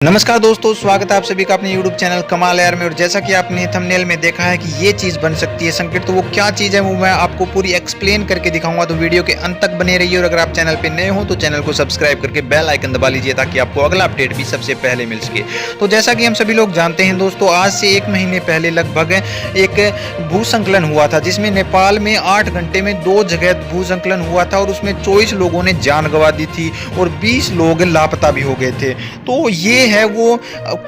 नमस्कार दोस्तों, स्वागत है आप सभी का अपने YouTube चैनल कमाल यार में। और जैसा कि आपने थंबनेल में देखा है कि ये चीज़ बन सकती है संकट, तो वो क्या चीज़ है वो मैं आपको पूरी एक्सप्लेन करके दिखाऊंगा। तो वीडियो के अंत तक बने रहिए और अगर आप चैनल पे नए हो तो चैनल को सब्सक्राइब करके बेल आइकन दबा लीजिए ताकि आपको अगला अपडेट भी सबसे पहले मिल सके। तो जैसा कि हम सभी लोग जानते हैं दोस्तों, आज से 1 महीने पहले लगभग एक भूसंकलन हुआ था जिसमें नेपाल में 8 घंटे में 2 जगह भूसंकलन हुआ था और उसमें 24 लोगों ने जान गंवा दी थी और 20 लोग लापता भी हो गए थे। तो ये है वो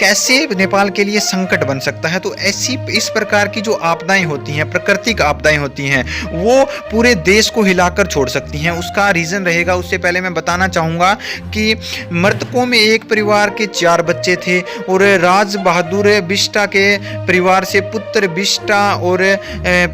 कैसे नेपाल के लिए संकट बन सकता है। तो ऐसी इस प्रकार की जो आपदाएं होती हैं, प्राकृतिक आपदाएं होती हैं, वो पूरे देश को हिलाकर छोड़ सकती हैं। उसका रीज़न रहेगा, उससे पहले मैं बताना चाहूँगा कि मृतकों में एक परिवार के 4 बच्चे थे और राज बहादुर बिष्टा के परिवार से पुत्र बिष्टा और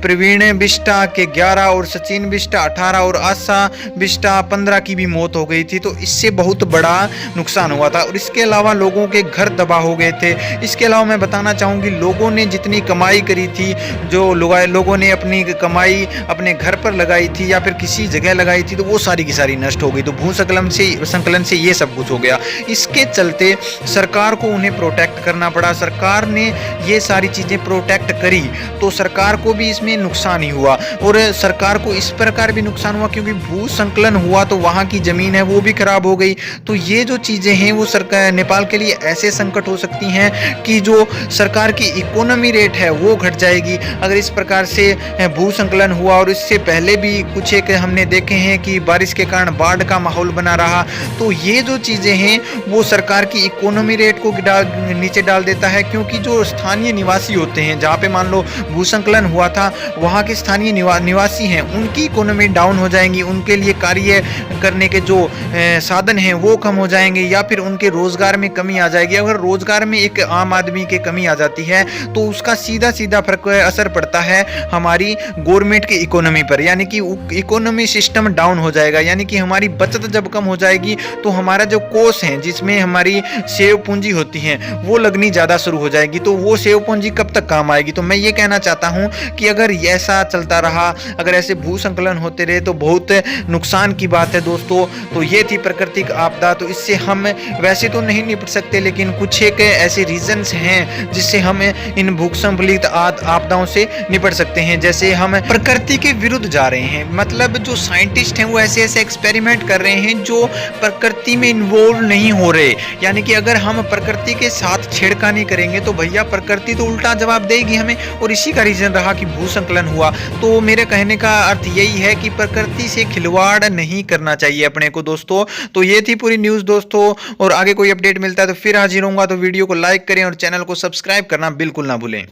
प्रवीण बिष्टा के 11 और सचिन बिष्टा 18 और आशा बिष्टा 15 की भी मौत हो गई थी। तो इससे बहुत बड़ा नुकसान हुआ था और इसके अलावा लोगों के घर तबाह हो गए थे। इसके अलावा मैं बताना चाहूँगी, लोगों ने जितनी कमाई करी थी, जो लोगों ने अपनी कमाई अपने घर पर लगाई थी या फिर किसी जगह लगाई थी, तो वो सारी की सारी नष्ट हो गई। तो भूस्खलन से ये सब कुछ हो गया। इसके चलते सरकार को उन्हें प्रोटेक्ट करना पड़ा। सरकार ने ये सारी चीज़ें प्रोटेक्ट करी तो सरकार को भी इसमें नुकसान ही हुआ और सरकार को इस प्रकार भी नुकसान हुआ क्योंकि भूस्खलन हुआ तो वहाँ की ज़मीन है वो भी खराब हो गई। तो ये जो चीज़ें हैं वो सरकार नेपाल के लिए ऐसे संकट हो सकती हैं कि जो सरकार की इकोनॉमी रेट है वो घट जाएगी अगर इस प्रकार से भूस्खलन हुआ। और इससे पहले भी कुछ एक हमने देखे हैं कि बारिश के कारण बाढ़ का माहौल बना रहा। तो ये जो चीज़ें हैं वो सरकार की इकोनॉमी रेट को नीचे डाल देता है क्योंकि जो स्थानीय निवासी होते हैं, जहाँ पे मान लो भूस्खलन हुआ था, वहाँ के स्थानीय निवासी हैं, उनकी इकोनॉमी डाउन हो जाएंगी, उनके लिए कार्य करने के जो साधन हैं वो कम हो जाएंगे या फिर उनके रोजगार में कमी आ जाएगी। अगर रोजगार में एक आम आदमी के कमी आ जाती है तो उसका सीधा सीधा असर पड़ता है हमारी गवर्नमेंट की इकोनॉमी पर, यानी कि इकोनॉमी सिस्टम डाउन हो जाएगा। यानी कि हमारी बचत जब कम हो जाएगी तो हमारा जो कोष है जिसमें हमारी सेव पूंजी होती है वो लगनी ज़्यादा शुरू हो जाएगी। तो वो सेव पूंजी कब तक काम आएगी। तो मैं ये कहना चाहता हूँ कि अगर ऐसा चलता रहा, अगर ऐसे भूस्खलन होते रहे तो बहुत नुकसान की बात है दोस्तों। तो ये थी प्राकृतिक आपदा। तो इससे हम वैसे तो नहीं निपट सकते लेकिन कुछ एक ऐसे रीजंस हैं जिससे हम इन भूकंपलित आपदाओं से निपट सकते हैं। जैसे हम प्रकृति के विरुद्ध जा रहे हैं, मतलब जो साइंटिस्ट हैं वो ऐसे ऐसे एक्सपेरिमेंट कर रहे हैं जो प्रकृति में इन्वॉल्व नहीं हो रहे। यानी कि अगर हम प्रकृति के साथ छेड़खानी करेंगे तो भैया प्रकृति तो उल्टा जवाब देगी हमें। और इसी का रीजन रहा कि भूस्खलन हुआ। तो मेरे कहने का अर्थ यही है कि प्रकृति से खिलवाड़ नहीं करना चाहिए अपने को दोस्तों। तो ये थी पूरी न्यूज़ दोस्तों, और आगे कोई अपडेट मिलता है तो फिर हाजिर होऊंगा। तो वीडियो को लाइक करें और चैनल को सब्सक्राइब करना बिल्कुल ना भूलें।